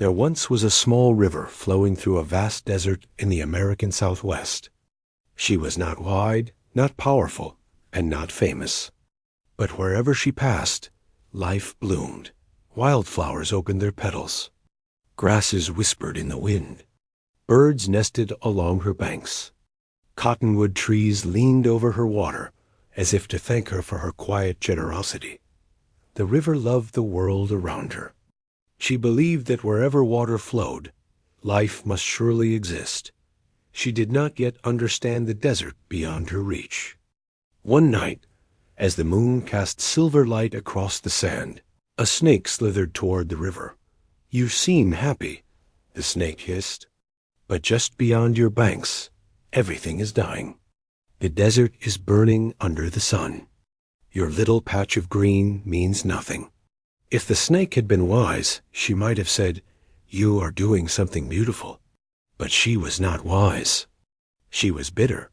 There once was a small river flowing through a vast desert in the American Southwest. She was not wide, not powerful, and not famous. But wherever she passed, life bloomed. Wildflowers opened their petals. Grasses whispered in the wind. Birds nested along her banks. Cottonwood trees leaned over her water, as if to thank her for her quiet generosity. The river loved the world around her. She believed that wherever water flowed, life must surely exist. She did not yet understand the desert beyond her reach. One night, as the moon cast silver light across the sand, a snake slithered toward the river. "You seem happy," the snake hissed. "But just beyond your banks, everything is dying. The desert is burning under the sun. Your little patch of green means nothing." If the snake had been wise, she might have said, "You are doing something beautiful." But she was not wise. She was bitter,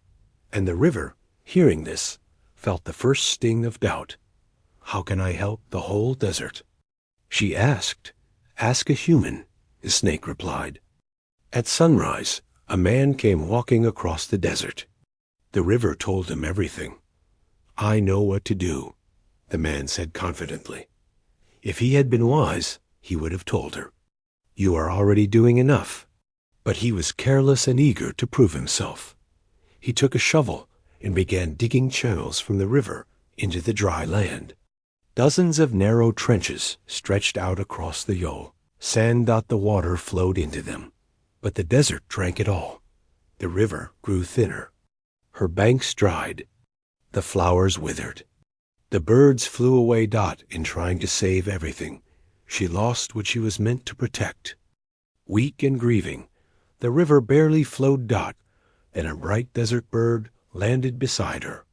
and the river, hearing this, felt the first sting of doubt. "How can I help the whole desert?" She asked. "Ask a human," the snake replied. At sunrise, a man came walking across the desert. The river told him everything. "I know what to do," the man said confidently. If he had been wise, he would have told her, "You are already doing enough." But he was careless and eager to prove himself. He took a shovel and began digging channels from the river into the dry land. Dozens of narrow trenches stretched out across the Yo. The water flowed into them, but the desert drank it all. The river grew thinner. Her banks dried. The flowers withered. The birds flew away. In trying to save everything, she lost what she was meant to protect. Weak and grieving, the river barely flowed. And a bright desert bird landed beside her.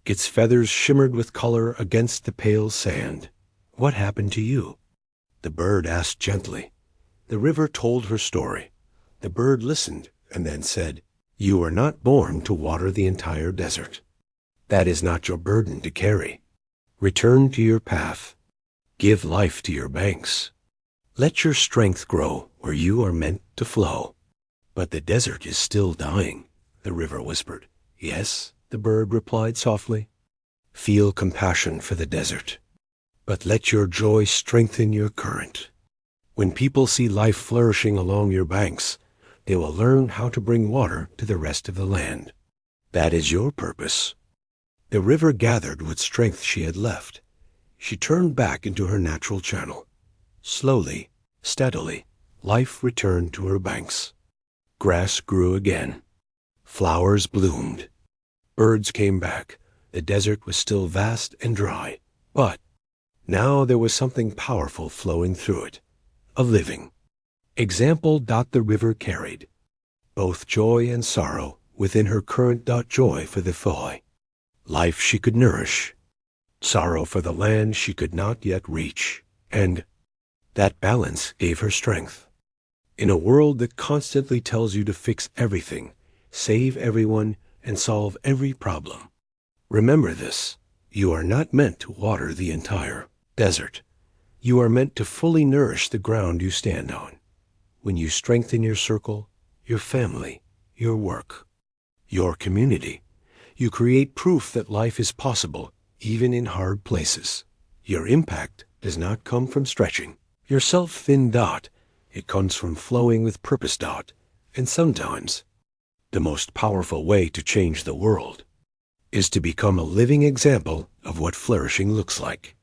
Its feathers shimmered with color against the pale sand. "What happened to you?" the bird asked gently. The river told her story. The bird listened and then said, "You were not born to water the entire desert. That is not your burden to carry. Return to your path. Give life to your banks. Let your strength grow where you are meant to flow." "But the desert is still dying," the river whispered. "Yes," the bird replied softly. "Feel compassion for the desert, but let your joy strengthen your current. When people see life flourishing along your banks, they will learn how to bring water to the rest of the land. That is your purpose." The river gathered what strength she had left. She turned back into her natural channel. Slowly, steadily, life returned to her banks. Grass grew again. Flowers bloomed. Birds came back. The desert was still vast and dry, but now there was something powerful flowing through it, a living example. The river carried both joy and sorrow within her current. Joy for the foy, life she could nourish, sorrow for the land she could not yet reach, and that balance gave her strength. In a world that constantly tells you to fix everything, save everyone, and solve every problem, remember this: you are not meant to water the entire desert. You are meant to fully nourish the ground you stand on. When you strengthen your circle, your family, your work, your community, you create proof that life is possible even in hard places. Your impact does not come from stretching yourself thin. It comes from flowing with purpose. And sometimes the most powerful way to change the world is to become a living example of what flourishing looks like.